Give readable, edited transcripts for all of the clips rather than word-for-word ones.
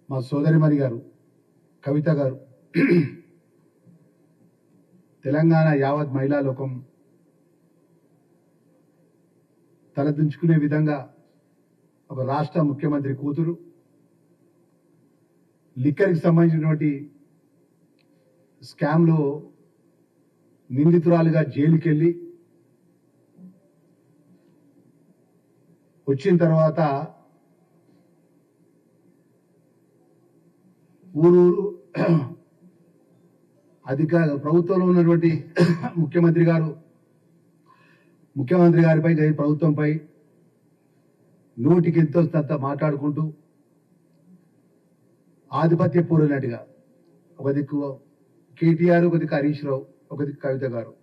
మా సోదరిమణి గారు కవిత గారు తెలంగాణ యావత్ మహిళా లోకం తలదించుకునే విధంగా ఒక రాష్ట్ర ముఖ్యమంత్రి కూతురు లిక్కర్కి సంబంధించినటువంటి స్కామ్లో నిందితురాలుగా జైలుకి వెళ్ళి వచ్చిన తర్వాత ఊరూరు ప్రభుత్వంలో ఉన్నటువంటి ముఖ్యమంత్రి గారిపై ప్రభుత్వంపై నోటికి ఎంతో అంత మాట్లాడుకుంటూ ఆధిపత్య పూర్వనట్టుగా ఒక దిక్కు కేటీఆర్, ఒక దిక్కు హరీష్ రావు, ఒక దిక్కు కవిత గారు,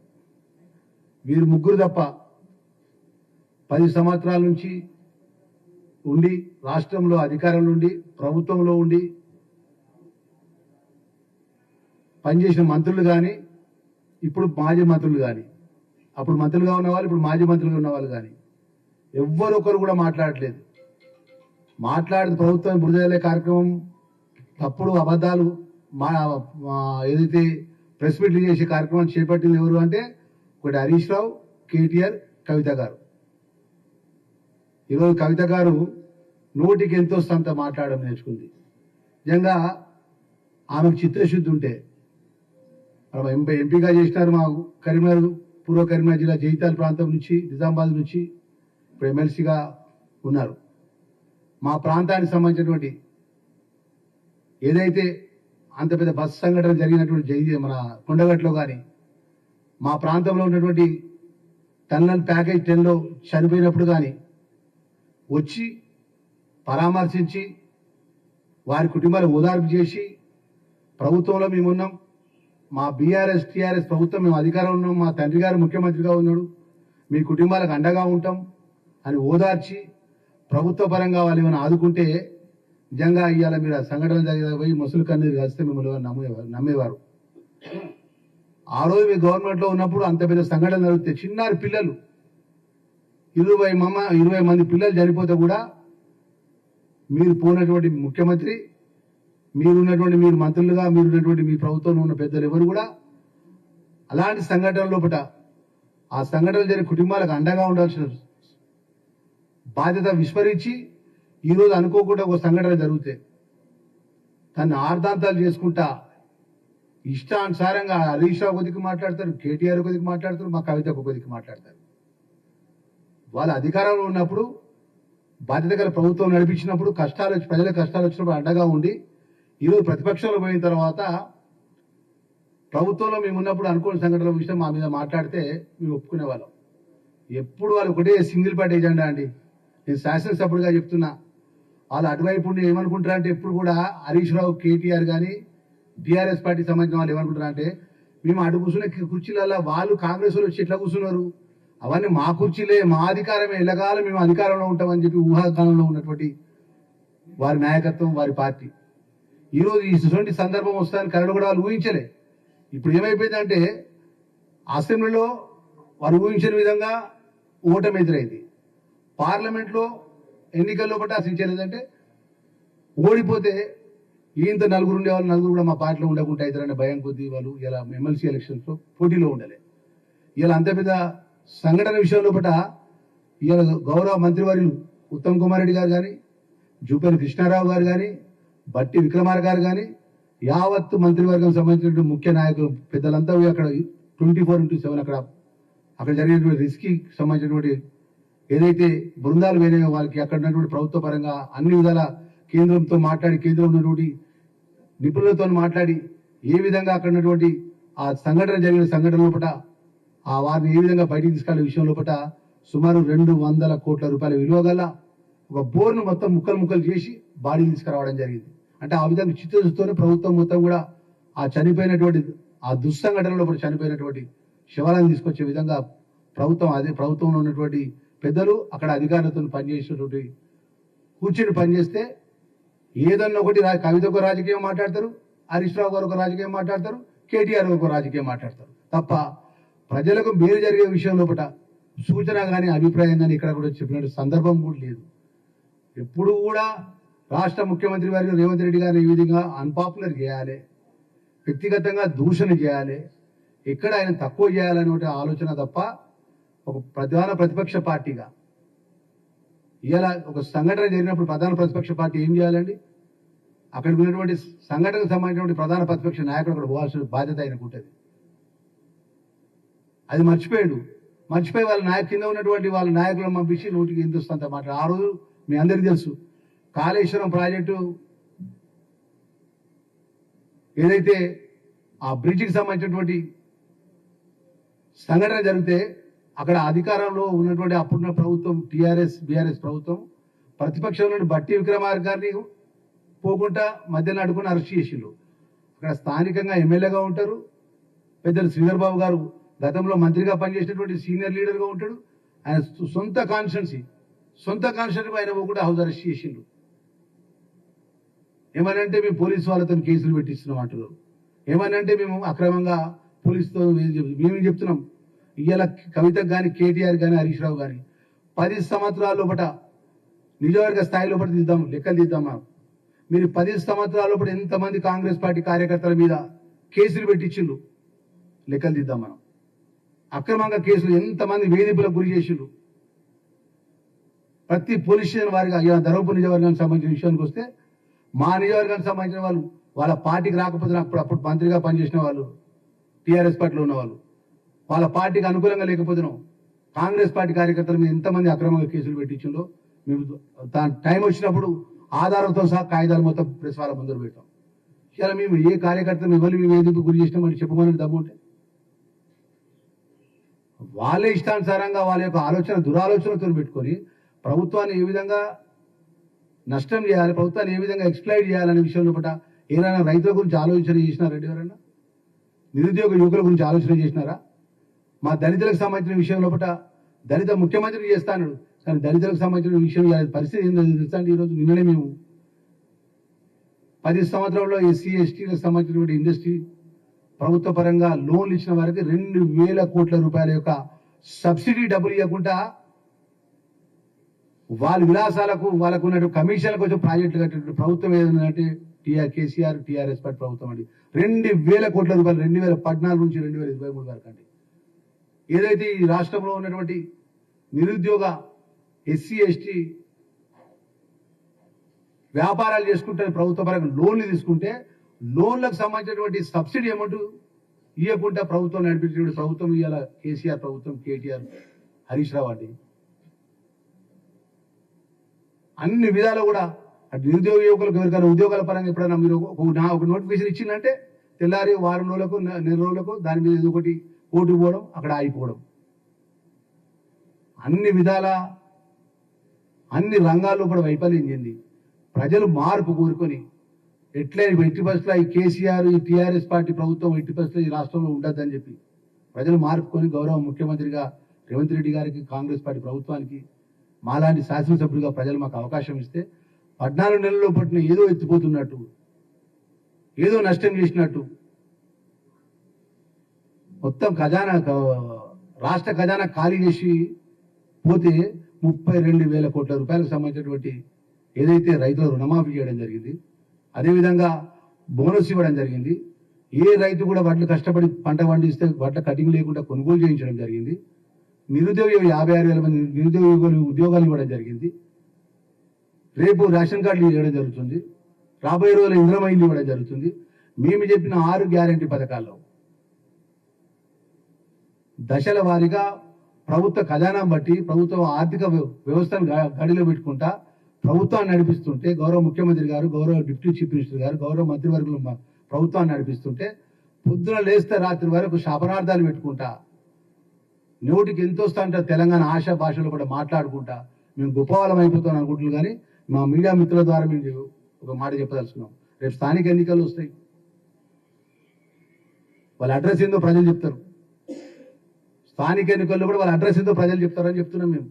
వీరు ముగ్గురు తప్ప 10 సంవత్సరాల నుంచి ఉండి రాష్ట్రంలో అధికారంలో ఉండి ప్రభుత్వంలో ఉండి పనిచేసిన మంత్రులు కానీ, ఇప్పుడు మాజీ మంత్రులు కానీ, అప్పుడు మంత్రులుగా ఉన్నవాళ్ళు ఇప్పుడు మాజీ మంత్రులుగా ఉన్నవాళ్ళు కానీ ఎవ్వరొకరు కూడా మాట్లాడలేదు. మాట్లాడిన ప్రభుత్వం బురదలే కార్యక్రమం, తప్పుడు అబద్ధాలు ఏదైతే ప్రెస్ మీట్లు చేసే కార్యక్రమం చేపట్టింది ఎవరు అంటే ఒకటి హరీష్ రావు, కేటీఆర్, కవిత గారు. ఈరోజు కవిత గారు నోటికి ఎంతో సంత మాట్లాడడం నేర్చుకుంది. నిజంగా ఆమెకు చిత్తశుద్ధి ఉంటే ఎంపీగా చేసినారు. మా కరీంనగర్, పూర్వ కరీంనగర్ జిల్లా జైతాల్ ప్రాంతం నుంచి, నిజామాబాద్ నుంచి ఇప్పుడు ఎమ్మెల్సీగా ఉన్నారు. మా ప్రాంతానికి సంబంధించినటువంటి ఏదైతే అంత పెద్ద బస్సు సంఘటన జరిగినటువంటి మన కొండగట్లో కానీ, మా ప్రాంతంలో ఉన్నటువంటి టన్నల్ ప్యాకేజ్ 10లో చనిపోయినప్పుడు కానీ వచ్చి పరామర్శించి వారి కుటుంబాలు ఓదార్పు చేసి, ప్రభుత్వంలో మేమున్నాం, మా బీఆర్ఎస్ టీఆర్ఎస్ ప్రభుత్వం మేము అధికారంలో ఉన్నాం, మా తండ్రి గారు ముఖ్యమంత్రిగా ఉన్నాడు, మీ కుటుంబాలకు అండగా ఉంటాం అని ఓదార్చి ప్రభుత్వ పరంగా వాళ్ళు ఏమైనా ఆదుకుంటే నిజంగా ఇవాళ మీరు ఆ సంఘటనలు జరిగిపోయి ముసలి కన్నీరు కలిస్తే మిమ్మల్ని నమ్మేవారు. ఆ రోజు మీ గవర్నమెంట్లో ఉన్నప్పుడు అంత పెద్ద సంఘటన జరిగితే చిన్నారి పిల్లలు 20 మంది పిల్లలు చనిపోతే కూడా మీరు పోయినటువంటి ముఖ్యమంత్రి, మీరు మంత్రులుగా మీరున్నటువంటి మీ ప్రభుత్వంలో ఉన్న పెద్దలు ఎవరు కూడా అలాంటి సంఘటన లోపల ఆ సంఘటనలు జరిగిన కుటుంబాలకు అండగా ఉండాల్సిన బాధ్యత విస్మరించి ఈరోజు అనుకోకుండా ఒక సంఘటన జరిగితే దాన్ని ఆర్దాంతాలు చేసుకుంటా ఇష్టానుసారంగా హరీష్ రావు కొద్దికి మాట్లాడతారు, కేటీఆర్ కొద్దికి మాట్లాడతారు, మా కవిత కొద్దికి మాట్లాడతారు. వాళ్ళ అధికారంలో ఉన్నప్పుడు బాధ్యత గల ప్రభుత్వం నడిపించినప్పుడు ప్రజల కష్టాలు వచ్చినప్పుడు అండగా ఉండి, ఈరోజు ప్రతిపక్షంలో పోయిన తర్వాత ప్రభుత్వంలో మేము ఉన్నప్పుడు అనుకోని సంఘటనల విషయం మా మీద మాట్లాడితే మేము ఒప్పుకునేవాళ్ళం. ఎప్పుడు వాళ్ళు ఒకటే సింగిల్ పార్టీ ఎజెండా అండి. నేను శాసనసభ్యుడిగా చెప్తున్నా, వాళ్ళు అటువైపు ఉండి ఏమనుకుంటారా అంటే ఎప్పుడు కూడా హరీష్ రావు, కేటీఆర్ కానీ టీఆర్ఎస్ పార్టీకి సంబంధించిన వాళ్ళు ఏమనుకుంటారా అంటే మేము అటు కూర్చునే కుర్చీలలో వాళ్ళు కాంగ్రెస్ వాళ్ళు వచ్చి ఎట్లా కూర్చున్నారు, అవన్నీ మా కుర్చీలే, మా అధికారమే, ఎల్లకాలం మేము అధికారంలో ఉంటామని చెప్పి ఊహాకాలంలో ఉన్నటువంటి వారి నాయకత్వం, వారి పార్టీ. ఈరోజు ఇటువంటి సందర్భం వస్తుందని కరడు కూడా వాళ్ళు ఊహించలే. ఇప్పుడు ఏమైపోయిందంటే అసెంబ్లీలో వారు ఊహించిన విధంగా ఓటమి ఎదురైంది. పార్లమెంట్లో ఎన్నికల్లో బట్టి ఆశించలేదంటే ఓడిపోతే ఈయంత నలుగురు ఉండేవాళ్ళు, నలుగురు కూడా మా పార్టీలో ఉండకుండా అవుతారనే భయం కొద్దీ వాళ్ళు ఇలా ఎమ్మెల్సీ ఎలక్షన్స్లో పోటీలో ఉండలే. ఇలా అంత పెద్ద సంఘటన విషయంలో బట్ట ఇవాళ గౌరవ మంత్రివర్యులు ఉత్తమ్ కుమార్ రెడ్డి గారు కానీ, జూపల్లి కృష్ణారావు గారు కానీ, బట్టి విక్రమార్క గారు కానీ, యావత్తు మంత్రివర్గం సంబంధించిన ముఖ్య నాయకులు పెద్దలంతా అక్కడ 24/7 అక్కడ జరిగినటువంటి రిస్క్కి సంబంధించినటువంటి ఏదైతే బృందాలు వేరే వాళ్ళకి అక్కడ ఉన్నటువంటి ప్రభుత్వ పరంగా అన్ని విధాల కేంద్రంతో మాట్లాడి, కేంద్రం ఉన్నటువంటి నిపుణులతో మాట్లాడి ఏ విధంగా అక్కడ ఉన్నటువంటి ఆ జరిగిన సంఘటన లోపల ఆ వారిని ఏ విధంగా బయటికి తీసుకెళ్లే విషయం లోపల సుమారు 200 కోట్ల రూపాయల విలువ గల ఒక బోర్ను మొత్తం ముక్కలు చేసి బాడీ తీసుకురావడం జరిగింది. అంటే ఆ విధంగా చిత్తశుద్ధితోనే ప్రభుత్వం మొత్తం కూడా ఆ చనిపోయినటువంటి ఆ దుస్సంఘటనలో చనిపోయినటువంటి శవాలను తీసుకొచ్చే విధంగా ప్రభుత్వంలో ఉన్నటువంటి పెద్దలు అక్కడ అధికారులతో పనిచేసేటువంటి కూర్చుని పనిచేస్తే ఏదన్నా ఒకటి కవిత ఒక రాజకీయం మాట్లాడతారు, హరీష్ రావు గారు ఒక రాజకీయం మాట్లాడతారు, కేటీఆర్ ఒక రాజకీయం మాట్లాడతారు తప్ప ప్రజలకు మేలు జరిగే విషయం లోపల సూచన కానీ అభిప్రాయం కానీ ఇక్కడ కూడా చెప్పినట్టు సందర్భం కూడా లేదు. ఎప్పుడు కూడా రాష్ట్ర ముఖ్యమంత్రి వారి రేవంత్ రెడ్డి గారిని ఈ విధంగా అన్పాపులర్ చేయాలి, వ్యక్తిగతంగా దూషణ చేయాలి, ఎక్కడ ఆయన తక్కువ చేయాలనే ఆలోచన తప్ప ఒక ప్రధాన ప్రతిపక్ష పార్టీగా ఇలా ఒక సంఘటన జరిగినప్పుడు ప్రధాన ప్రతిపక్ష పార్టీ ఏం చేయాలండి? అక్కడికి ఉన్నటువంటి సంఘటనకు సంబంధించినటువంటి ప్రధాన ప్రతిపక్ష నాయకుడు అక్కడ పోవాల్సిన బాధ్యత ఆయనకు ఉంటుంది. అది మర్చిపోయి వాళ్ళ కింద ఉన్నటువంటి వాళ్ళ నాయకులను పంపించి నోటికి హిందుస్థాన్తో మాట్లాడు. ఆ రోజు మీ అందరికీ తెలుసు, కాళేశ్వరం ప్రాజెక్టు ఏదైతే ఆ బ్రిడ్జికి సంబంధించినటువంటి సంఘటన జరిగితే అక్కడ అధికారంలో ఉన్నటువంటి అప్పుడున్న ప్రభుత్వం బీఆర్ఎస్ ప్రభుత్వం ప్రతిపక్షంలో బట్టి విక్రమార్క గారిని పోకుండా మధ్యలో అడుగుని అరెస్ట్ చేసిండ్రు. అక్కడ స్థానికంగా ఎమ్మెల్యేగా ఉంటారు, పెద్దలు శ్రీధర్ బాబు గారు గతంలో మంత్రిగా పనిచేసినటువంటి సీనియర్ లీడర్గా ఉంటాడు. ఆయన సొంత కాన్స్టిట్యున్సీ ఆయన కూడా హౌస్ అరెస్ట్ చేసిండ్రు. ఏమనంటే మేము పోలీసు వాళ్ళతో కేసులు పెట్టిస్తున్నాం అంటున్నారు. ఏమనంటే మేము అక్రమంగా పోలీసుతో మేము చెప్తున్నాం. ఇవాళ కవితకు కానీ కేటీఆర్ కానీ హరీష్ రావు కానీ 10 సంవత్సరాల లోపల నియోజకవర్గ స్థాయి లోపల లెక్కలు తీద్దాం. మీరు 10 సంవత్సరాల లోపల ఎంతమంది కాంగ్రెస్ పార్టీ కార్యకర్తల మీద కేసులు పెట్టించిండ్రు లెక్కలు తీద్దాం మనం. అక్రమంగా కేసులు ఎంతమంది వేధింపులకు గురి చేసిండ్రు. ప్రతి పోలీస్ స్టేషన్ వారిగా ధర్మపురి నియోజకవర్గానికి సంబంధించిన విషయానికి వస్తే మా నియోజకవర్గానికి సంబంధించిన వాళ్ళు వాళ్ళ పార్టీకి రాకపోతే అప్పుడు మంత్రిగా పనిచేసిన వాళ్ళు టీఆర్ఎస్ పార్టీలో ఉన్నవాళ్ళు వాళ్ళ పార్టీకి అనుకూలంగా లేకపోతున్నాం కాంగ్రెస్ పార్టీ కార్యకర్తల మీద ఎంతమంది అక్రమంగా కేసులు పెట్టించిందో మేము దాని టైం వచ్చినప్పుడు ఆధారంతో సహా కాగితాలు మొత్తం ప్రెస్ వాళ్ళ ముందర పెట్టాం. ఇలా మేము ఏ కార్యకర్తలు ఇవ్వాలి మేము ఏదింపు గురి చేసినామని చెప్పుకోవాలని దమ్ము ఉంటే వాళ్ళే ఇష్టానుసారంగా వాళ్ళ యొక్క దురాలోచనతో పెట్టుకొని ప్రభుత్వాన్ని ఏ విధంగా నష్టం చేయాలి, ప్రభుత్వాన్ని ఏ విధంగా ఎక్స్ప్లైట్ చేయాలనే విషయంలో పట్ల ఏదైనా రైతుల గురించి ఆలోచన చేసినారండి? ఎవరైనా నిరుద్యోగ యువకుల గురించి ఆలోచన చేసినారా? మా దళితులకు సంబంధించిన విషయంలో పట్ల దళిత ముఖ్యమంత్రిని చేస్తాను, కానీ దళితులకు సంబంధించిన విషయం పరిస్థితి ఏంటో తెలుసా అండి? ఈరోజు నిన్ననే మేము 10 సంవత్సరాల్లో ఎస్సీ ఎస్టీలకు సంబంధించినటువంటి ఇండస్ట్రీ ప్రభుత్వ పరంగా లోన్లు ఇచ్చిన వారికి 2,000 కోట్ల రూపాయల యొక్క సబ్సిడీ డబ్బులు ఇవ్వకుండా వాళ్ళ విలాసాలకు వాళ్ళకు ఉన్న కమిషన్లకు వచ్చి ప్రాజెక్టులు కట్టినట్టు ప్రభుత్వం ఏదంటే కేసీఆర్ టీఆర్ఎస్ పార్టీ ప్రభుత్వం అండి. 2,000 కోట్ల రూపాయలు 2014 నుంచి 2023 వరకు అండి. ఏదైతే ఈ రాష్ట్రంలో ఉన్నటువంటి నిరుద్యోగ ఎస్సీ ఎస్టీ వ్యాపారాలు చేసుకుంటే ప్రభుత్వ పరంగా లోన్లు తీసుకుంటే లోన్లకు సంబంధించినటువంటి సబ్సిడీ అమౌంట్ ఇవ్వకుండా ప్రభుత్వం నడిపించినటువంటి ప్రభుత్వం ఇవాళ కేసీఆర్ ప్రభుత్వం, కేటీఆర్, హరీష్ రావు అండి. అన్ని విధాలు కూడా అటు నిరుద్యోగ యువకులకు ఎవరికైనా ఉద్యోగాల పరంగా ఎప్పుడైనా మీరు ఒక నోటిఫికేషన్ ఇచ్చిందంటే తెల్లారి వారం రోజులకు 4 రోజులకు దాని మీద ఏదో ఒకటి ఓటు పోవడం, అక్కడ ఆగిపోవడం. అన్ని విధాల అన్ని రంగాల్లో కూడా వైఫల్యం చెంది ప్రజలు మార్పు కోరుకొని ఎట్లయినా ఎట్టి పరిస్థితుల్లో ఈ కేసీఆర్ ఈ టీఆర్ఎస్ పార్టీ ప్రభుత్వం ఎట్టి పరిస్థితుల్లో ఈ రాష్ట్రంలో ఉండద్దని చెప్పి ప్రజలు మార్పుకొని గౌరవ ముఖ్యమంత్రిగా రేవంత్ రెడ్డి గారికి, కాంగ్రెస్ పార్టీ ప్రభుత్వానికి మాలాంటి శాసనసభ్యులుగా ప్రజలు మాకు అవకాశం ఇస్తే 14 నెలల్లో పట్టిన ఏదో ఎత్తిపోతున్నట్టు, ఏదో నష్టం చేసినట్టు మొత్తం రాష్ట్ర ఖజానా ఖాళీ చేసి పోతే 32,000 కోట్ల రూపాయలకు సంబంధించినటువంటి ఏదైతే రైతుల రుణమాఫీ చేయడం జరిగింది, అదేవిధంగా బోనస్ ఇవ్వడం జరిగింది. ఏ రైతు కూడా వడ్లు కష్టపడి పంట పండిస్తే వడ్ల కటింగ్ లేకుండా కొనుగోలు చేయించడం జరిగింది. నిరుద్యోగ 56,000 మంది నిరుద్యోగ ఉద్యోగాలు ఇవ్వడం జరిగింది. రేపు రేషన్ కార్డులు ఇవ్వడం జరుగుతుంది. రాబోయే రోజుల్లో ఇంద్రమ ఇల్లు ఇవ్వడం జరుగుతుంది. మేము చెప్పిన 6 గ్యారంటీ పథకాల్లో దశల వారీగా ప్రభుత్వ ఖజానా బట్టి ప్రభుత్వ ఆర్థిక వ్యవస్థను గడిలో పెట్టుకుంటా ప్రభుత్వాన్ని నడిపిస్తుంటే గౌరవ ముఖ్యమంత్రి గారు, గౌరవ డిప్యూటీ చీఫ్ మినిస్టర్ గారు, గౌరవ మంత్రివర్గులు ప్రభుత్వాన్ని నడిపిస్తుంటే పొద్దున లేస్తే రాత్రి వరకు శాపనార్థాలు పెట్టుకుంటా నోటికి ఎంత వస్తా అంటే తెలంగాణ ఆశా భాషలో కూడా మాట్లాడుకుంటా మేము గొప్పవాళ్ళం అయిపోతాం అనుకుంటున్నాం. కానీ మా మీడియా మిత్రుల ద్వారా మేము ఒక మాట చెప్పదలుచుకున్నాం. రేపు స్థానిక ఎన్నికలు వస్తాయి, వాళ్ళ అడ్రస్ ఏందో ప్రజలు చెప్తారు. స్థానిక ఎన్నికల్లో కూడా వాళ్ళ అడ్రస్ ఏందో ప్రజలు చెప్తారని చెప్తున్నాం మేము.